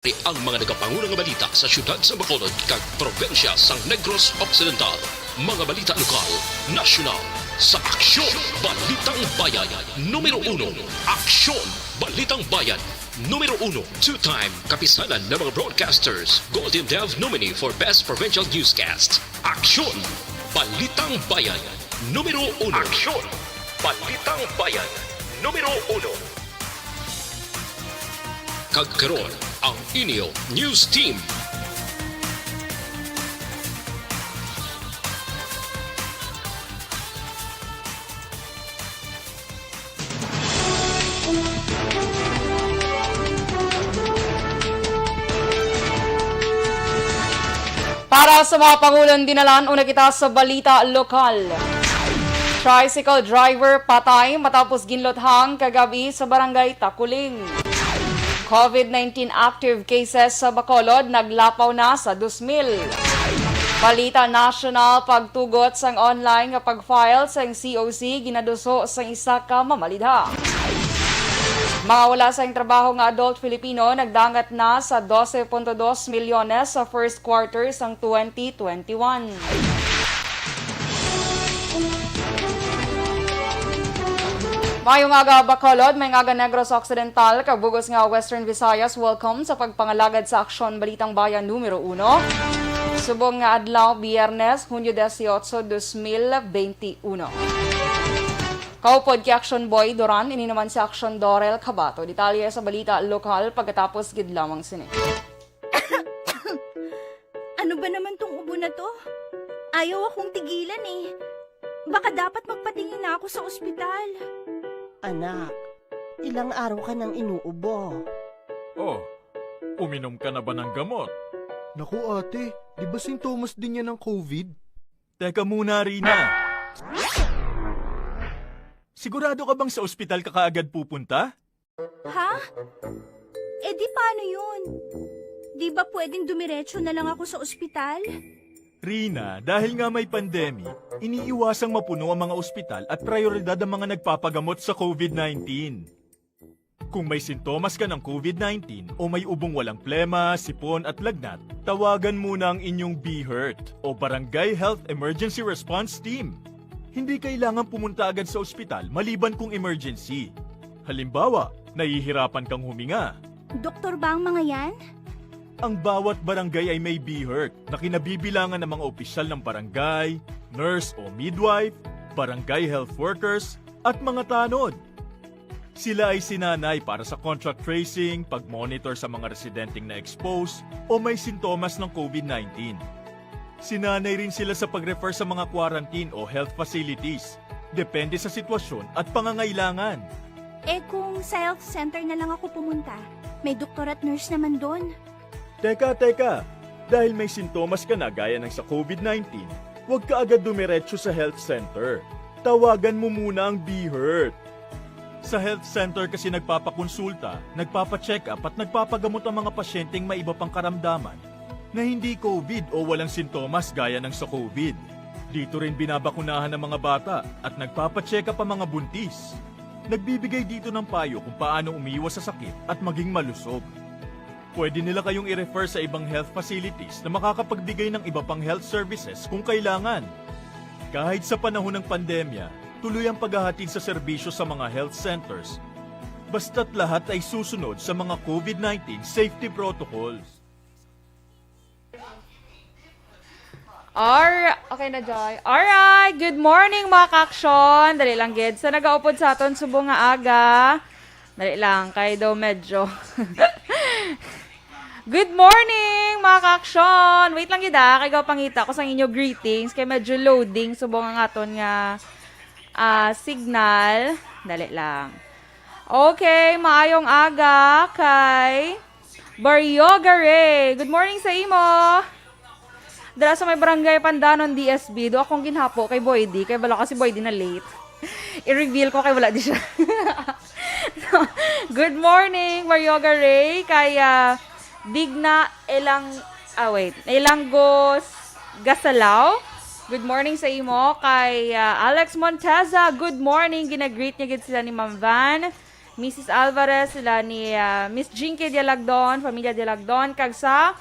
Ang mga nagapangunang balita sa syudad sa Bacolod kag probensya sa Negros Occidental. Mga balita lokal, nasyonal, sa Aksyon Balitang Bayan. Numero 1, Aksyon Balitang Bayan. Numero 1, two-time kapisanan ng mga broadcasters. Golden Dove nominee for Best Provincial Newscast. Aksyon Balitang Bayan. Numero 1. Aksyon Balitang Bayan. Numero 1. Kagkaroon ang inyo news team. Para sa mga Pangulong dinalan, una kita sa balita lokal. Tricycle driver patay matapos ginlothang kagabi sa barangay Takuling. COVID-19 active cases sa Bacolod naglapaw na sa 2,000. Balita national, pagtugot sang online nga pag-file sang COC ginaduso sang isa ka mamalidha. Mga wala sang trabaho nga adult Filipino nagdangat na sa 12.2 milyones sa first quarter sang 2021. Mayong aga Bacolod, may aga Negros Occidental, kabugos nga Western Visayas, welcome sa pagpangalagad sa Aksyon Balitang Bayan numero 1. Subong nga adlaw Biyernes, Hunyo 18, 2021. Kaupod ki Aksyon Boy Doran, ini naman si Aksyon Dorel Cabato. Detalye sa balita lokal pagkatapos gid lamang sini. Ano ba naman tong ubo na to? Ayaw akong tigilan eh. Baka dapat magpatingin na ako sa ospital. Anak, ilang araw ka nang inuubo. Oh, uminom ka na ba ng gamot? Naku ate, di ba sintomas din yan ng COVID? Teka muna, Rina. Sigurado ka bang sa ospital ka kaagad pupunta? Ha? Eh di paano yun? Di ba pwedeng dumiretso na lang ako sa ospital? Rina, dahil nga may pandemic, iniiwasang mapuno ang mga ospital at prioridad ang mga nagpapagamot sa COVID-19. Kung may sintomas ka ng COVID-19 o may ubong walang plema, sipon at lagnat, tawagan muna ang inyong BHERT o Barangay Health Emergency Response Team. Hindi kailangan pumunta agad sa ospital maliban kung emergency. Halimbawa, nahihirapan kang huminga. Doktor ba ang mga yan? Ang bawat barangay ay may BHERT na kinabibilangan ng mga opisyal ng barangay, nurse o midwife, barangay health workers, at mga tanod. Sila ay sinanay para sa contact tracing, pag-monitor sa mga residenteng na-expose o may sintomas ng COVID-19. Sinanay rin sila sa pag-refer sa mga quarantine o health facilities, depende sa sitwasyon at pangangailangan. Eh kung sa health center na lang ako pumunta, may doktor at nurse naman doon. Teka, dahil may sintomas ka na gaya ng sa COVID-19, huwag ka agad dumiretso sa health center. Tawagan mo muna ang BHERT. Sa health center kasi nagpapakonsulta, nagpapacheck up at nagpapagamot ang mga pasyenteng may iba pang karamdaman na hindi COVID o walang sintomas gaya ng sa COVID. Dito rin binabakunahan ng mga bata at nagpapacheck up ang mga buntis. Nagbibigay dito ng payo kung paano umiwas sa sakit at maging malusog. Pwede nila kayong i-refer sa ibang health facilities na makakapagbigay ng iba pang health services kung kailangan. Kahit sa panahon ng pandemya, tuloy ang paghahatid sa serbisyo sa mga health centers. Basta't lahat ay susunod sa mga COVID-19 safety protocols. Okay na, Joy. Alright, good morning mga kaaksyon. Dali lang, gid. Sa nagaupod sa aton, subong nga aga. Dali lang, kay daw medyo. Good morning mga kaaksyon. Wait lang gid kay gaw pangita ko sa inyo greetings. Kay medyo loading, subong nga aton nga signal. Dali lang. Okay, maayong aga kay Baryogare. Good morning sa imo. Dala sa may barangay Pandanon DSB, do akong ginhapo kay Boydy, kay bala kasi Boydy na late. I-reveal ko kay wala di siya. Good morning, Marioga Ray, kay Digna Elanggos Gasalaw. Good morning sa imo kay Alex Monteza. Good morning, ginagreet niya gid sila ni Ma'am Van. Mrs. Alvarez, sila ni Miss Jinky Dialagdon, Pamilya Dialagdon, kag sa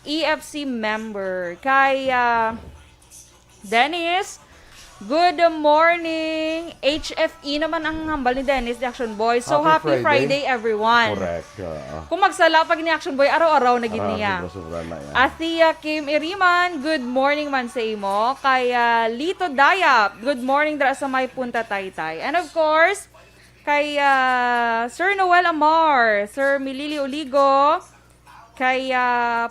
EFC member. Kay Dennis, good morning. HFE naman ang hambal ni Dennis, the Action Boy. So, happy Friday everyone. Correct. Kung magsala pag ni Action Boy, araw-araw na gid niya. Yan. Athea Kim Iriman, good morning man sa imo. Kay Lito Dayap, good morning dara sa may Punta Taytay. And of course, kay Sir Noel Amar, Sir Milili Oligo, kay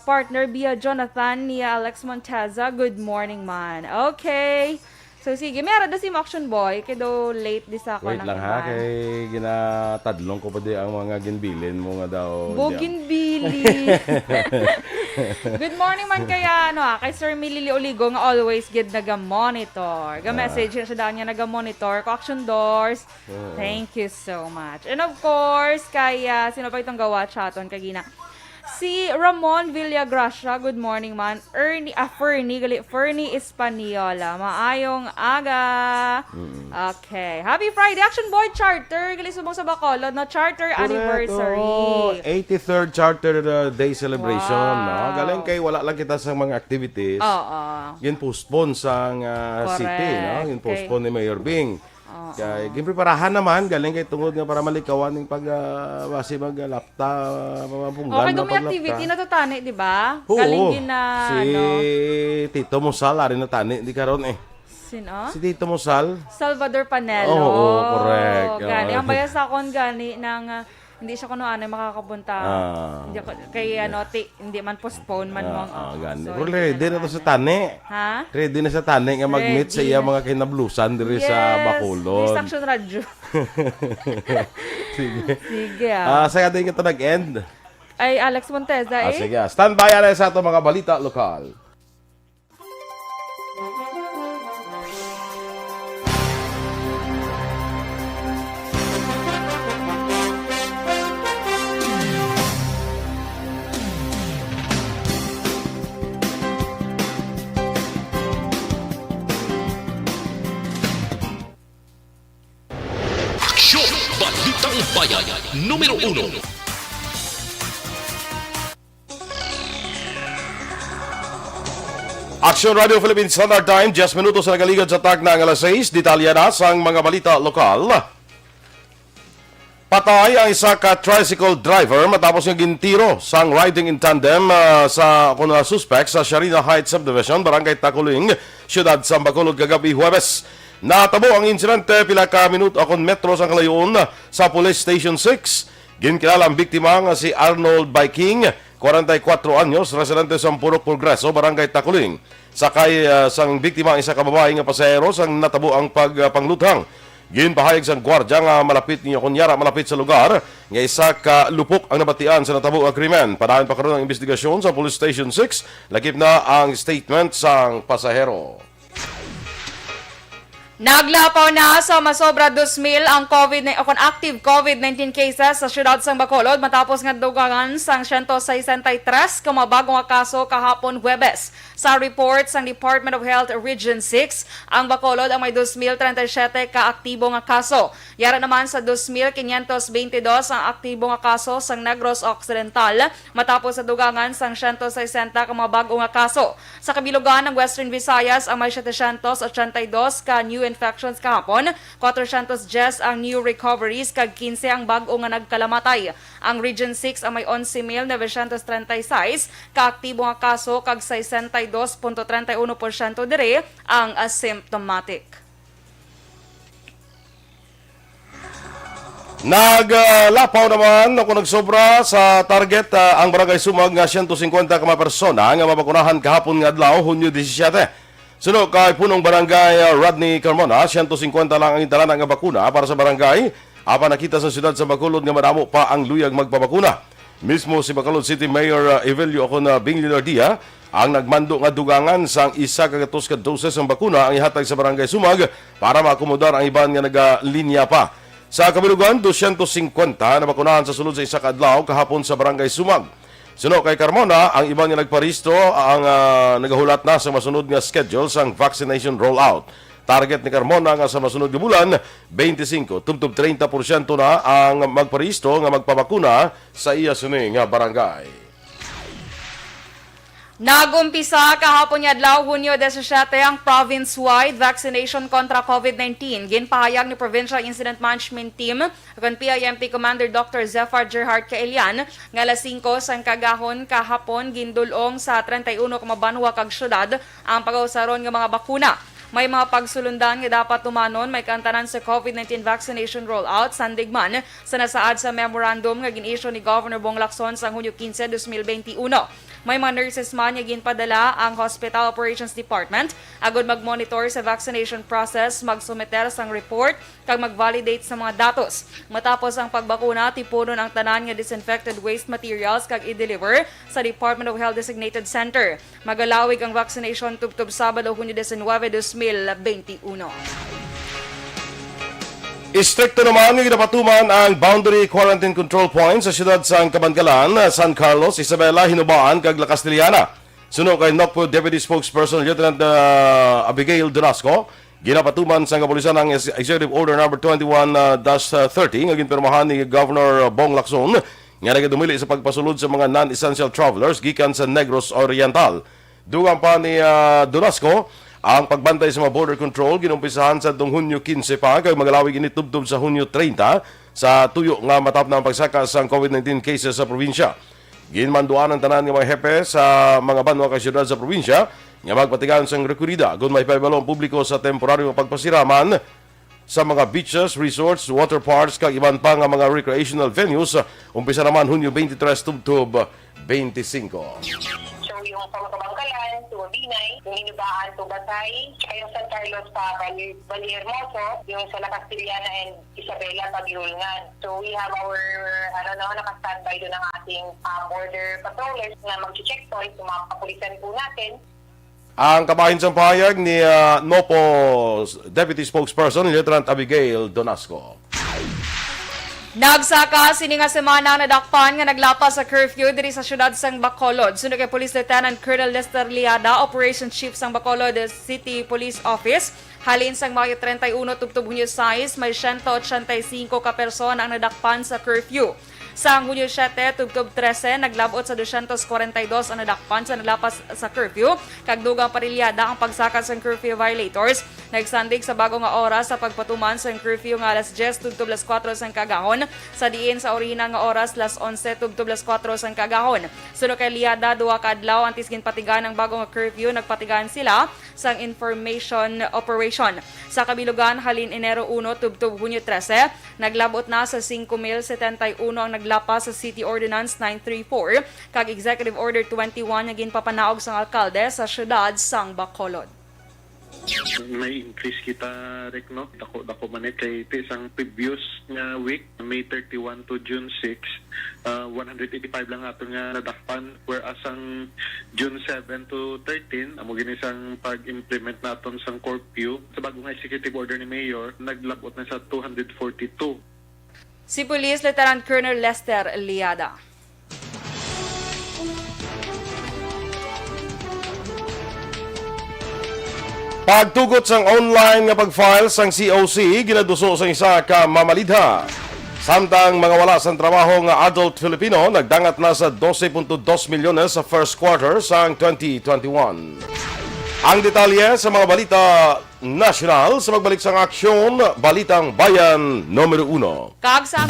partner Bia Jonathan ni Alex Monteza, good morning man. Okay. So sige, may arada si Action Boy, kaya late di sa ako Wait lang ha, kay ginatadlong ko pa di ang mga ginbilin mo nga daw. Bougainvillea. Good morning man kaya kay Sir Milili Oligo nga always gid naga-monitor. Ga-message siya daw niya naga-monitor ko Action Doors. Thank you so much. And of course, kay sino pa itong gawa chaton kagina. Si Ramon Villagracia, good morning man. Fernie Espaniola. Maayong aga. Okay. Happy Friday, Action Boy Charter. Gali subong sa Bacolod, no? Charter anniversary. 83rd Charter Day Celebration. Wow. No? Galing kay wala lang kita sa mga activities. Oo. Gin-postpone sa city. No? Gin-postpone ni Mayor Bing. Kaya ginpreparahan naman, galing kay tungod nga para malikawan ng basi mag-lapta, punggan Okay, na dumi activity na to tani, di ba? Oo. Galing din na, si Tito Musal, ari na tani, di karon eh. Sino? Si Tito Musal. Salvador Panelo. Oo, correct. Gani. Oo. Ang bayas akon gani ng hindi siya kuno ano makakapunta. Hindi ako, kay hindi man postpone man mo. Gani. So, Pero ready na to sa tani. Ha? Ready na sa tani nga mag-meet sa Ready iya na. mga kinablusan diri sa Bacolod. Yes, Action Radio. Sige. Sige Sa atin ito nag-end. Ay, Alex Monteza eh. Sige. Stand by na sa ato mga balita lokal. Aksyon! Balitang Bayan, numero 1. Action Radio Philippines Standard Time, 10 minutos sa nagaligod sa tag ng alas 6. Detalya na sa mga balita lokal. Patay ang isa ka tricycle driver matapos nga gintiro sang riding in tandem sa kuna suspect sa Sharina Heights Subdivision, Barangay Taculing, Siyudad sa Bacolod kagabi Huwebes. Natabo ang insidente pila ka minuto akong metro sa kalayon sa Police Station 6. Ginkilala ang biktima nga si Arnold Biking, 44 anyos, residente sa Purok Progreso, Barangay Taculing. Sakay sang biktima ang isa ka babae nga pasahero sang natabo ang pagpangluthang. Ginpahayag sang gwardya nga malapit sa lugar nga isa ka lupok ang nabatian sa natabo nga krimen. Padayon pa karon ang investigasyon sa Police Station 6. Lakip na ang statement sang pasahero. Naglapaw na sa masobra 2,000 ang active COVID-19 cases sa siyudad sang Bacolod matapos nga dugangan sang 163 kumabagong kaso kahapon Huwebes. Sa report sang Department of Health Region 6, ang Bacolod ang may 2,037 ka-aktibo nga kaso. Yara naman sa 2,522 ang aktibo nga kaso sang Negros Occidental matapos sa dugangan sang 160 kumabagong nga kaso. Sa kabilugan ng Western Visayas ang may 782 ka new infections kahapon, 410 ang new recoveries, kag 15 ang bag-o nga nagkalamatay. Ang Region 6 ang may 11,936 kaaktibo nga kaso, kag 62.31% dire ang asymptomatic. Naglapaw naman ako nagsobra sa target ang Barangay Sumag nga 150 ka mga persona nga mabakunahan kahapon nga adlaw Hunyo 17. Sunod kay punong barangay Rodney Carmona, 150 lang ang itala nga bakuna para sa barangay. Apan nakita sa siyudad sa Bacolod nga madamo pa ang luyag magpabakuna. Mismo si Bacolod City Mayor Evelio Bing Linardia ang nagmando nga dugangan sang isa ka doses ang bakuna ang ihatag sa barangay Sumag para maakomodar ang iban nga nagalinya pa. Sa kabilugan, 250 na bakunahan sa sulod sa isa ka adlaw kahapon sa barangay Sumag. Sunod kay Carmona, ang ibang nga nagparehistro ang nagahulat na sa masunod nga schedule sang vaccination rollout. Target ni Carmona nga sa masunod nga bulan 25 tubtob 30% na ang magparehistro nga magpabakuna sa iya sini nga barangay. Nagumpisa kahapon nga adlaw Hunyo 17 ang province-wide vaccination kontra COVID-19. Ginpahayag ni Provincial Incident Management Team agon PIMT Commander Dr. Zephyr Gerhard Kaelian nga alas 5 sang kagahon kahapon gindulong sa 31 Banwa kag syudad ang pag-usaron nga mga bakuna. May mga pagsulundan nga dapat tumanon may kantanan sa COVID-19 vaccination rollout sandigman sa nasaad sa memorandum nga gin-issue ni Governor Bong Lacson sa Hunyo 15, 2021. May mga nurses man nga ginpadala ang Hospital Operations Department agud mag-monitor sa vaccination process, magsumeter sang report kag mag-validate sa mga datos. Matapos ang pagbakuna, tipunon ang tanan nga disinfected waste materials kag i-deliver sa Department of Health Designated Center. Magalawig ang vaccination tubtob Sabado, Hunyo 19, 2021. Istrikto naman yung ginapatuman ang boundary quarantine control points sa siyudad sa Kabangkalan, San Carlos, Isabela, Hinubaan, kag La Castellana. Suno kay NOCPO Deputy Spokesperson Lieutenant Abigail Donasco, ginapatuman sa kapulisan ang Executive Order No. 21-30 nga ginpirmahan ni Governor Bong Lacson nga nagadumili sa pagpasulod sa mga non-essential travelers gikan sa Negros Oriental. Dugang pa ni Donasco, ang pagbantay sa mga border control ginumpisahan sa Hunyo 15 pa kag magalawig ini tubtob sa Hunyo 30 sa tuyo nga matap na ang pagsaka sa COVID-19 cases sa probinsya. Ginmanduan ang tanan nga mga hepe sa mga banwa kag syudad sa probinsya nga magpatigan sang rekurida gun may paibalong publiko sa temporaryong pagpasiraman sa mga beaches, resorts, water parks kag iban pa nga mga recreational venues. Umpisa naman Hunyo 23 tubtob 25. Yung Kabangkalan, Binay, yung Hinubaan, Batay, tsaka yung San Carlos pa Vallehermoso, yung sa La Castellana and Isabela, Pagihulngan. So we have our, naka-standby doon ang ating border patrollers na mag-checkpoint, yung mga kapulisan po natin. Ang kabahin sa pahayag ni NOPO Deputy Spokesperson Lieutenant Abigail Donasco. Nagsaka sini nga semana nadakpan nga naglapas sa curfew diri sa syudad sang Bacolod. Sunod kay Police Lieutenant Colonel Lester Liada, Operations Chief sang Bacolod City Police Office. Halin sang Mayo 31 tubtob Hunyo 6, may 185 ka persona ang nadakpan sa curfew. Sa Hunyo 7, tubtob 13, naglabot sa 242 ang nadakpan sa naglapas sa curfew. Kag dugang parilyada ang pagsakad sa curfew violators. Nagsandig sa bago nga oras sa pagpatuman sa curfew nga alas 10 tubtob 4 sang kagahon. Sa diin sa orina nga oras alas 11 tubtob 4 sang kagahon. Suno kay Liada, duwa ka adlaw antis ginpatigan ang bago nga curfew, nagpatigan sila sang information operation. Sa kabilugan, halin Enero 1 tubtob Hunyo 13, naglabot na sa 5,071 ang naglapas sa City Ordinance 934 kag Executive Order 21 nga ginpapanaog sang alkalde sa syudad sang Bacolod. May increase kita rek no dako manet kay isang previous nga week May 31 to June 6 185 lang ato nga nadakpan, whereas ang June 7 to 13 amo gini sang pag-implement naton sang curfew sa bagong executive order ni Mayor, naglabot na sa 242. Si Police Lieutenant Colonel Lester Liada. Pagtugot sang online nga pag-file sang COC ginaduso sang isa ka mamalidha. Samtang mga wala sang trabaho nga adult Filipino nagdangat na sa 12.2 milyones sa first quarter sang 2021. Ang detalye sa mga balita national sa magbalik sang aksyon, Balitang Bayan numero 1. Kag sa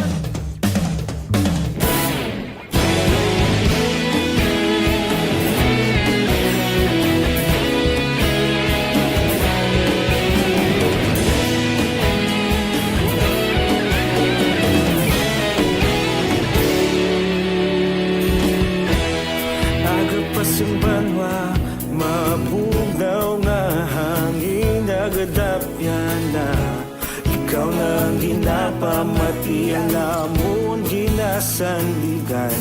Banwa, mabugaw nga hangin nagadapyan na. Ikaw na ginapamati ang namon ginasandigan.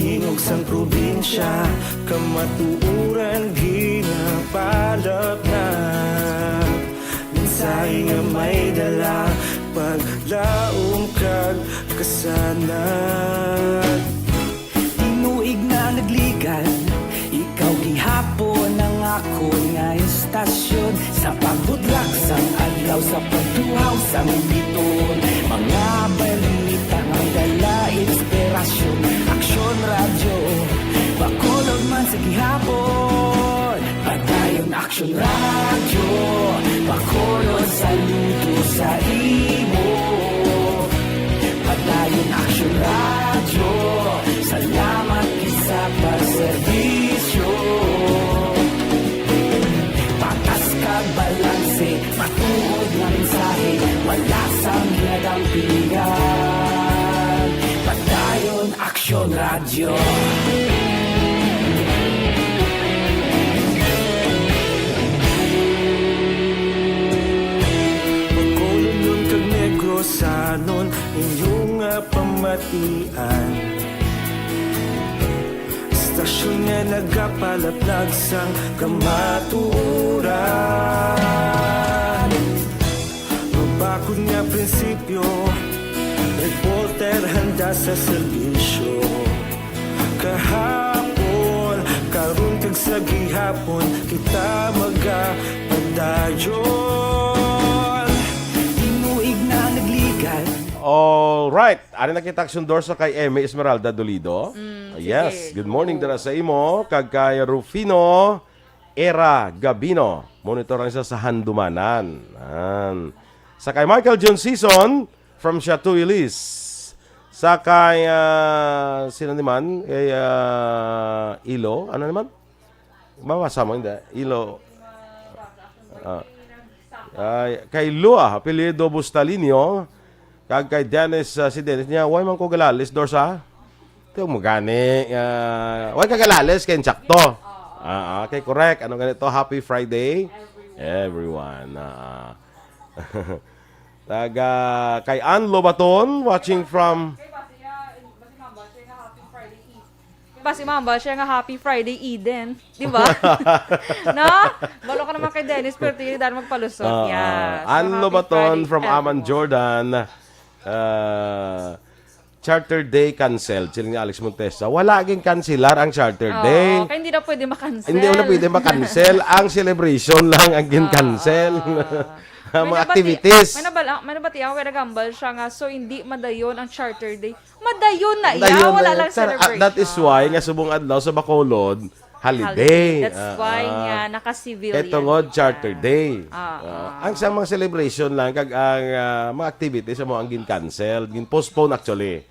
Tingog sang probinsya, kamatuuran ginapalap na. Minsay nga may dala, paglaom kag kasanat. Tinuig na nagligan, ikaw gihapon ang ako nga istasyon. isang biton. Mga balita ng dala, inspirasyon, aksyon, radyo. Bakulog man sa gihapon, padayon aksyon, radyo. Bakulog saludo sa imo, padayon aksyon, radyo. Salamat isa pagserbisyo. Patas ka balanse, matuod na mensahe, wala sang hinadampingan. Padayon aksyon, radyo. Pagkulong kag negrosanon, inyong pamatian. Stasyon nga nagapalaplag sang kamaturan. Mabakod nga prinsipyo, reporter handa sa serbisyo. Kahapon, karon kag sa gihapon, kita magapadayon. Tinuig na nagligan. Alright, ari nakita action door sa kay Eme Esmeralda Dolido. Yes, good morning dara sa imo kag kay Rufino Era Gabino. Monitor ang isa sa Handumanan. Sa kay Michael John Season from Chateau Ilis. Sa kay sino naman kay Ilo, ano naman? Mabasa mo hindi? Ilo. Kay Lua, apelyido Bustalinio. Kag kay Dennis, si Dennis niya, why man ko galalis, Dorsa? Ito mo gani. Why ka galalis, kay Insakto. Okay, correct. Ano ganito? Happy Friday, everyone. Kay Ann Lobaton, watching from... Si Mamba, siya nga Happy Friday Eden. Di ba? No? Balo ka naman kay Dennis, pero hindi dahil magpalusot. Yeah. So, Ann Happy Lobaton Friday, from Aman, everyone. Jordan. Charter Day canceled. Sila ni Alex Montesa. Wala aging cancelar ang Charter Day. Kaya hindi na pwede makancel. Hindi mo na pwede makancel. Ang celebration lang ang gin-cancel. Ang mga activities. May nabati ako kaya nagambal siya nga. So, hindi madayon ang Charter Day. Madayon na Dayon iya. Wala na- lang celebration. That is why, nga subong adlaw sa Bacolod, holiday. That's why nga naka-civilian. Ito nga, Charter Day. Ah. Ang sa mga celebration lang, kag ang mga activities mo ang gin-cancel, gin-postpone actually.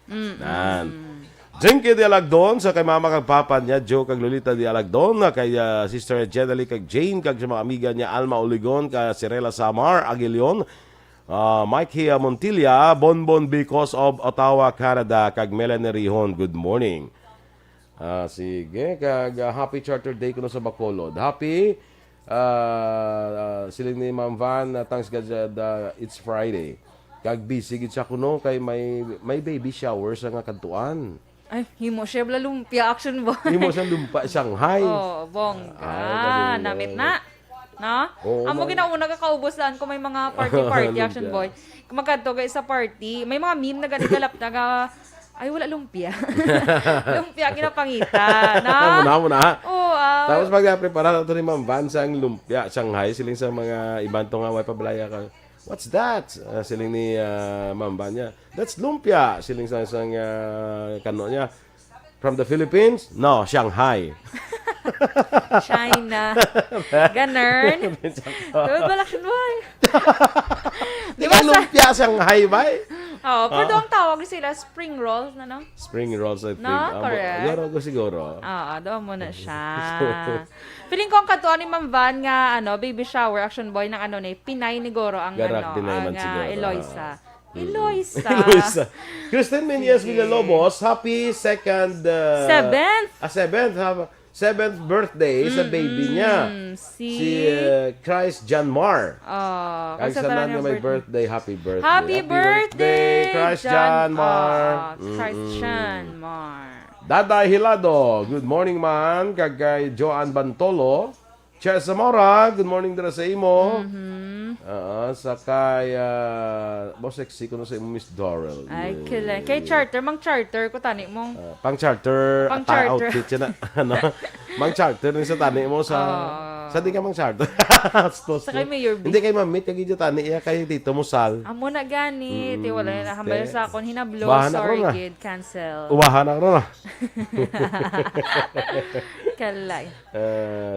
Jinky di Alagdon, sa kay mama kag papa niya, Joe kag Lolita di Alagdon, kay sister Jedaly kag Jane, kag sa mga amiga niya, Alma Oligon, kay Sirela Samar, Aguilion, Mikey Montilla, Bonbon because of Ottawa, Canada, kag Melanie Rihon, good morning. Sige, kag happy Charter Day kuno sa Bacolod. Happy siling ni Ma'am Van, thanks God it's Friday. Kag busy gid siya kuno kay may baby shower sa nga kantuan. Ay, himo siya bala lumpia action boy. Himo sa lumpa Shanghai. Oh, bongga. Ay, Namit na. No? Oo, Amo ginauna ka kaubusan kung may mga party action Lumpia. boy. Kung magkadto guys sa party, may mga meme na ganigalap na ay wala lumpia. Lumpia ginapangita, na. Muna. Oh, Tapos pag-prepara ito ni Ma'am Van sa lumpia Shanghai, siling sa mga ibang to nga way pabalaya ka. What's that? Siling ni Ma'am Van niya. That's lumpia. Siling sa isang kano niya. From the Philippines? No, Shanghai. China. Ganern. Tuwad ba laksyon boy? Di ba lumpia Shanghai ba? Oh, pero doon tawag sila spring rolls na no? Spring rolls, I think. No, correct. Siguro. Oo, doon muna siya. Feeling ko ang katuan ni Ma'am Van nga, baby shower, action boy ng ni Pinay ni Goro, ang Garak, Pinay man siguro. Eloisa. Eloisa. Eloisa. Kristen Menyes Villalobos, happy second... seventh birthday sa baby niya. Si Christ John Mar. Kag sa nga may birthday, happy birthday. Happy birthday, Christ John Mar. Christ John Mar. Daday Hilado, good morning man. Kag kay Joan Bantolo. Ches Zamora, good morning dira sa imo. Sa kay boss sexy ko no sa imo Miss Dorel. Ay, kailan. Kay charter, mang charter ko tani mong. Pang charter, Pang charter. outfit siya na. Mang charter rin sa tani mo sa Sa di ka mang sardo. Sa kay Mayor B. Hindi kay mamit, kay Jotani, iya kay Tito Musal. Amo na ganit. Wala na hambal sa akon. Hinablo. Bahan ako Sorry, na. kid. Cancel. Uwahan ako na. Kalay.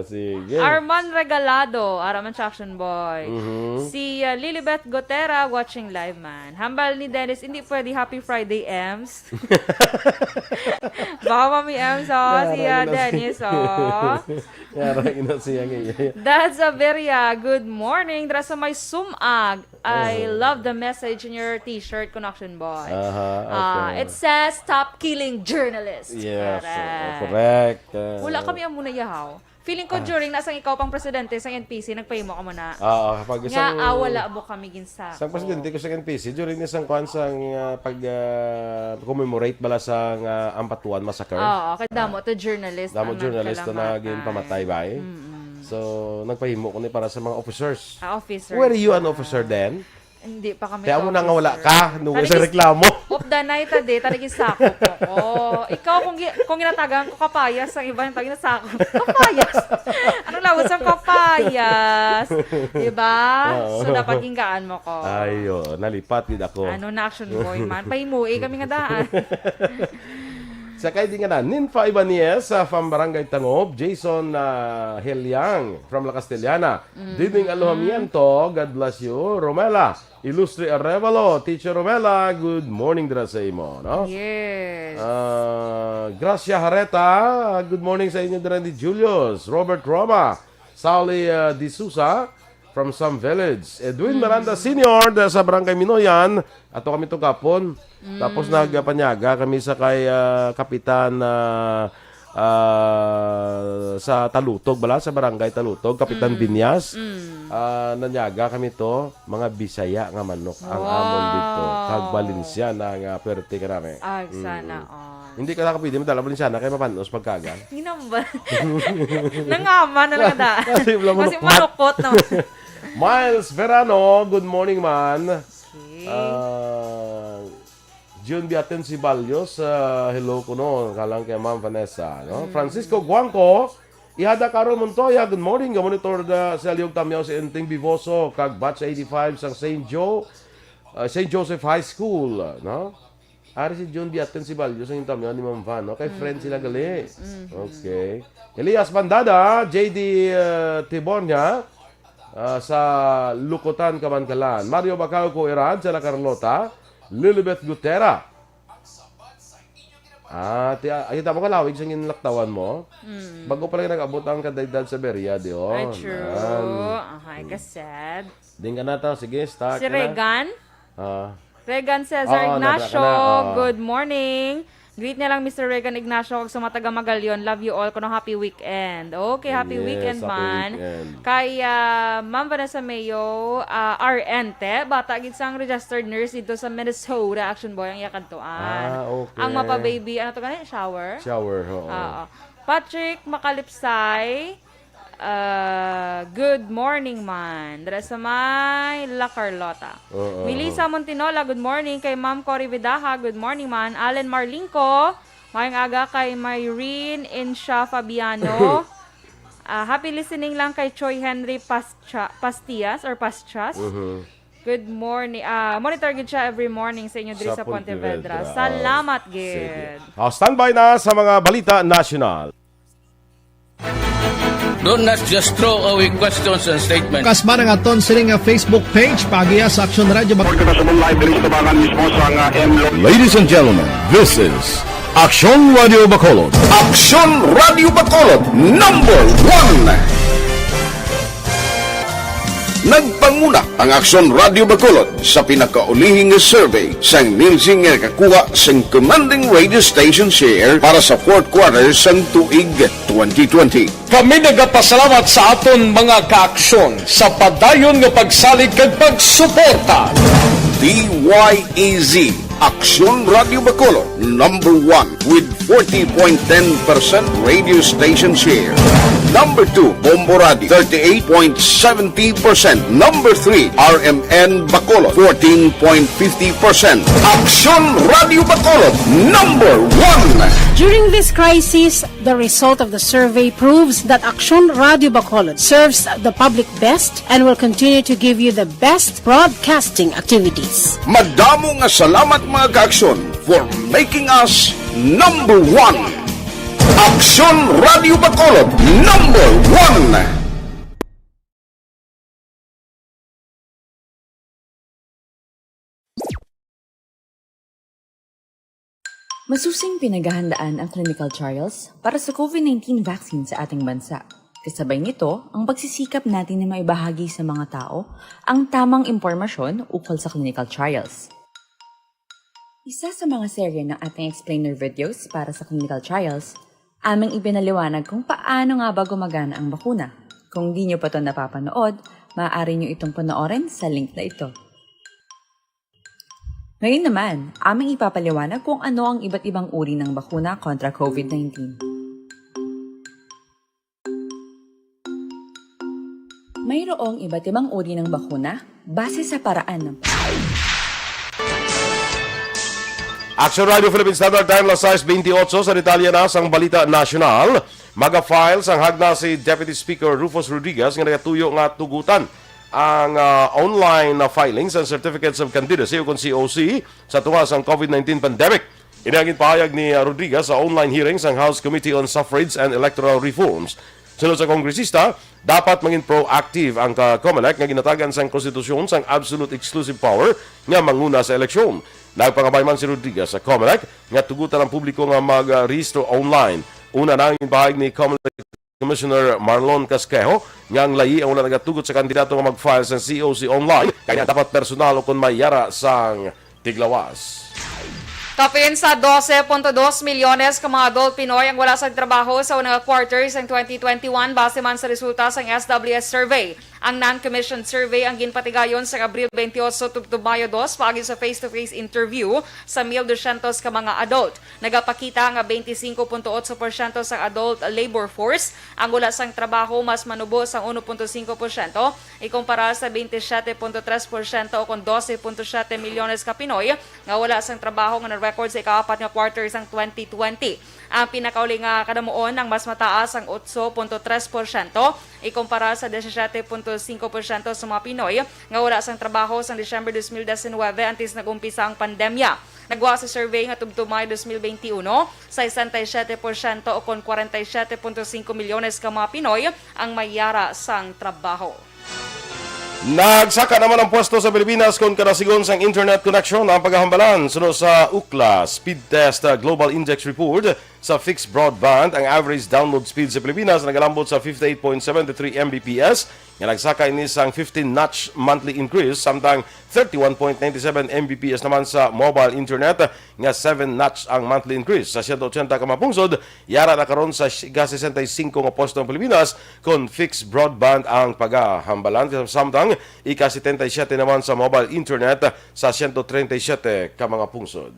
Sige. Arman Regalado, Araman Traction Boy. Mhm. Si Lilibeth Gotera watching live man. Hambal ni Dennis, hindi pwede Happy Friday, Ems. Baka mami Ems, si Dennis, Yara, ina siya ngayon. That's a very good morning. Dara sa may sumag. I love the message in your t-shirt, Connection Boy. Okay. It says, stop killing journalists. Yes, Correct. correct. Wala kami ang muna yahaw. Feeling ko during nasang ikaw pang presidente sa NPC, nagpahimo ka muna. Kapag Nga, wala mo kami ginsa. Isang presidente ko sa NPC, during isang kwan sang commemorate bala sa Ampatuan Massacre. Oo, kaya damo to journalist. Damo ang journalist na naging pamatay ba eh. So, nagpahimo ko ni para sa mga officers. Officer. Were you an officer then? Hindi pa kami. Kaya mo na nga wala officer. ka, nung isang reklamo. Of the night a day, talagin sako ko. Ikaw, kung ginatagan ko kapayas, ang iba yung tagin na sako. Kapayas. Anong lawas ang kapayas? Diba? So, dapat gingaan mo ko. Ayo, nalipat din ako. Ano na action boy man? Pahimuwi kami nga daan. Sakay din nga na, Ninfa Ibanez from Barangay Tangob, Jason Heliang from La Castellana, Diding Alohamiento, God bless you, Romela, Ilustre Arevalo, Teacher Romela, good morning dira sa imo, no? Yes. Gracia Hareta, good morning sa inyo dira ni Julius, Robert Roma, Sally Di Sousa, from some village. Edwin Miranda Senior sa Barangay Minoyan. Ato kami to kapon. Tapos nagpanyaga kami sa kay Kapitan sa Talutog bala sa Barangay Talutog, Kapitan Binyas. Nanyaga kami to mga Bisaya nga manok ang amon dito. Kag Valencia na pwerte karami. Sana Hindi ka nakapili madala Valenciana kay mapanos pagkaga. Hinamba. Nangaman na lang da. Kasi manukot naman. Miles Verano, good morning man. Okay. June Biaten si Balyos, hello ko no, kalang kay Ma'am Vanessa. No? Francisco Guangco, ihada Carol Montoya, good morning. Monitor sa Liog Tamyaw si Enting Bivoso, kag batch 85 sa St. Joseph High School. No? Ari si June Biaten si Balyos ang Tamyaw ni Ma'am Van. No? Kay friend sila gali. Okay. Elias Bandada, JD Tibornia, sa Lukotan, Kamankalan. Mario Bacao Coiran, sa La Carlota. Lilibeth Gutera. Ay, tama ka lawig sa ginlaktawan mo. Bago pa lang nag-abot ang kadaydad sa Beria, di o. Ay, true. Okay, kasad. Din ka na to. Sige, start Si ka na. Regan. Regan Cesar Oo, Ignacio. nabra ka na, Good morning. Greet niya lang Mr. Regan Ignacio kag sumataga Magalyon. Love you all. Kuno happy weekend. Okay, happy Yes, weekend happy man. weekend. Kay Ma'am Vanessa Mayo, RN te, bata gid sang registered nurse dito sa Minnesota, Action Boy ang yakantuan. Okay. Ang mapa baby, ano to kanina? Shower? Shower, oo. Patrick Makalipsay, good morning man. Dara sa may La Carlota. Melissa Montinola, good morning. Kay Ma'am Cory Vidaha, good morning man. Allen Marlinco, mayang aga kay Myrene Insha Fabiano. Happy listening lang kay Choi Henry Pastias. Good morning. Monitor gid siya every morning sa inyo diri sa Pontevedra. Salamat gid. Standby na sa mga balita national. Do not just throw away questions and statements. Kasma ng aton sining Facebook page pagiya sa Action Radio. Ladies and gentlemen, this is Action Radio Bacolod. Action Radio Bacolod, #1. Nagpanguna ang Action Radio Bacolod sa pinakaulihing survey sa Nielsen nga kakuha sa commanding radio station share para sa fourth quarter sa tuig 2020. Kami nagapasalamat sa aton mga kaaksyon sa padayon nga pagsalig kag pagsuporta. DYEZ Action Radio Bacolod, #1 with 40.10% radio station share. Number 2, Bomboradi, 38.70%. Number 3, RMN Bacolod, 14.50%. Aksyon Radio Bacolod, number 1. During this crisis, the result of the survey proves that Aksyon Radio Bacolod serves the public best and will continue to give you the best broadcasting activities. Madamo nga salamat mga ka-aksyon for making us number 1. Aksyon Radio Bacolod, number 1. Masusing pinaghahandaan ang clinical trials para sa COVID-19 vaccine sa ating bansa. Kasabay nito, ang pagsisikap natin na maibahagi sa mga tao ang tamang impormasyon ukol sa clinical trials. Isa sa mga serye ng ating explainer videos para sa clinical trials, aming ibinaliwanag kung paano nga ba gumagana ang bakuna. Kung di nyo pa ito napapanood, maaari nyo itong panoorin sa link na ito. Ngayon naman, aming ipapaliwanag kung ano ang iba't ibang uri ng bakuna kontra COVID-19. Mayroong iba't ibang uri ng bakuna base sa paraan ng Action Radio Philippine Standard Time, alas 6:28 sa detalye na sang Balita Nasional. Maga-file sang hagna si Deputy Speaker Rufus Rodriguez nga nagatuyo nga tugutan ang online filings and certificates of candidacy o COC sa tuwas ang COVID-19 pandemic. Inagin pahayag ni Rodriguez sa online hearings ng House Committee on Suffrage and Electoral Reforms. Sunod sa kongresista, dapat maging proactive ang COMELEC nga ginatagan sa konstitusyon sang absolute exclusive power nga manguna sa eleksyon. Nagpangabay man si Rodriguez sa COMELEC nga tugutan ang publiko nga mag-rehistro online. Una na ang pahayag ni COMELEC Commissioner Marlon Casquejo nga ang layi ang wala nagatugot sa kandidato nga mag-file sa COC online kaya dapat personal o kung mayara sang tiglawas. Kapin sa 12.2 milyones ka mga adult Pinoy ang wala sa trabaho sa unang quarters ng 2021 base man sa resulta sa SWS survey. Ang non-commissioned survey ang ginpatigayon sa Abril 28 to Mayo 2 paagi sa face-to-face interview sa 1,200 ka mga adult. Nagapakita nga 25.8% sa adult labor force ang wala sang trabaho mas manubo sa 1.5% ikumpara sa 27.3% o kung 12.7 milyones ka Pinoy nga wala sang trabaho nga na-record sa ikaapat nga quarters ng 2020. Ang pinakauli nga kadamuon ang mas mataas ang 8.3% ikumpara sa 17.5% sa mga Pinoy nga wala sang trabaho sa Disyembre 2019 antes nag-umpisa ang pandemya. Nagwa sa survey nga tubto Mayo 2021 sa 67% o kon 47.5 milyones ka mga Pinoy ang mayara sang trabaho. Nagsaka naman ang pwesto sa Pilipinas kung karasigon sang internet connection ang paghahambalan. Sunod sa UCLA Speed Test Global Index Report sa fixed broadband, ang average download speed sa Pilipinas nagalambot sa 58.73 Mbps nga nagsaka ini sang 15-notch monthly increase samtang 31.97 Mbps naman sa mobile internet nga 7-notch ang monthly increase. Sa 180 ka mapungsod, yara na karon sa 65 nga posto ng Pilipinas kung fixed broadband ang paghahambalan samtang ika-77 naman sa mobile internet sa 137 ka mga pungsod.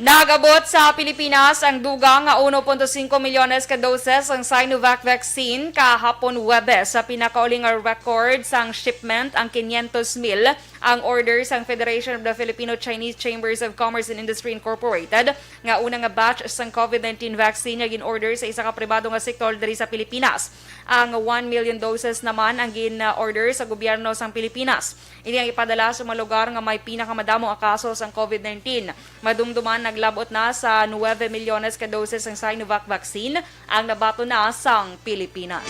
Nagabot sa Pilipinas ang dugang nga 1.5 milyones ka doses ang Sinovac vaccine kahapon Webes. Sa pinakauling record sang shipment ang 500,000 ang order sang Federation of the Filipino-Chinese Chambers of Commerce and Industry Incorporated nga unang nga batch sang COVID-19 vaccine nga gin-order sa isa ka pribado nga sektor diri sa Pilipinas. Ang 1 million doses naman ang gin-order sa gobyerno sang Pilipinas. Ini ang ipadala sa mga lugar nga may pinakamadamong kaso sang COVID-19. Madumduman naglabot na sa 9 milyones ka doses ng Sinovac vaccine ang nabato na sang Pilipinas.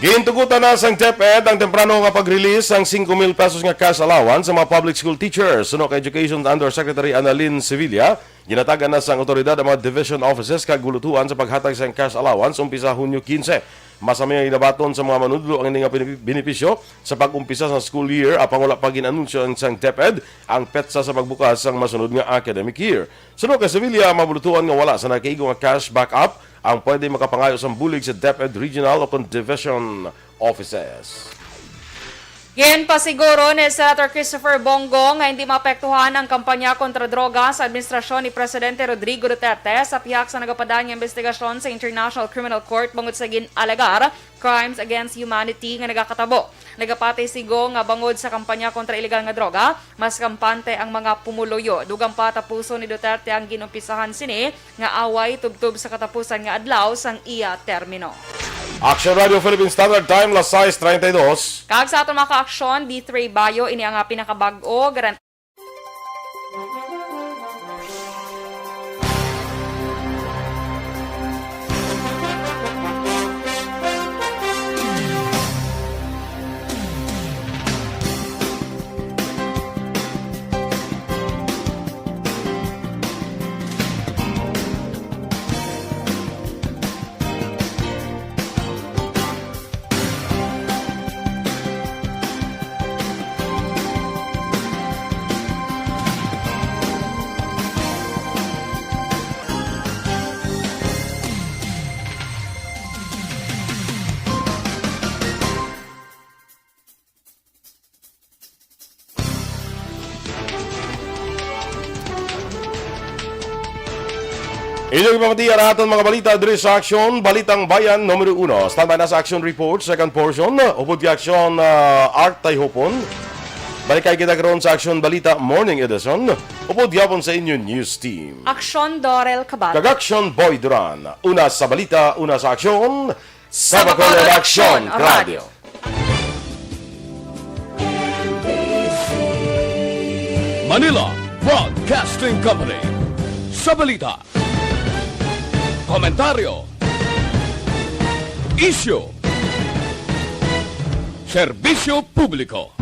Gintugutan na sang DepEd ang temprano nga pag-release ang 5,000 pesos nga cash allowance sa mga public school teachers. Sunod kay Education Undersecretary Annalyn Sevilla, ginatagan na sang otoridad ang mga division offices kagulutuan sa paghatag sang cash allowance umpisa Hunyo 15. Masami ang inabaton sa mga manudlo ang nga benepisyo sa pag-umpisa sa school year apang wala pa ginanunsyo ang sang DepEd ang petsa sa pagbukas sang masunod nga academic year. Sunod kay Sevilla, mabulutuan nga wala sa nakaigo nga cash backup ang pwede makapangayo sa bulig sa DepEd Regional o Division Offices. Yan pa siguro ni Senator Christopher Bongo nga hindi maapektuhan ang kampanya kontra droga sa administrasyon ni Presidente Rodrigo Duterte sa piyak sa nagapadang investigasyon sa International Criminal Court bangod sa ginalagar crimes against humanity nga nagakatabo. Nagapatay sigo nga bangod sa kampanya kontra ilegal nga droga, mas kampante ang mga pumuloyo. Dugang pa tapuso ni Duterte ang ginumpisahan sini nga away tubtub sa katapusan nga adlaw sang iya termino. Action Radio Philippine Standard Time, las 6:32. Kag sa aton mga ka-aksyon, D3 Bayo, ini ang pinakabag-o, Inyong ipamatiyan na aton mga balita diri sa aksyon, Balitang Bayan numero 1. Standby na sa action report, second portion. Upod di aksyon Art Tayhopon. Balikay kita karon sa aksyon Balita Morning Edition. Upod yapon sa inyong news team. Aksyon Dorel Cabal. Kag-aksyon Boy Duran. Una sa balita, una sa aksyon. Sa Bacolod Aksyon Radio. Manila Broadcasting Company. Sa balita, komentaryo, issue, serbisyo publiko.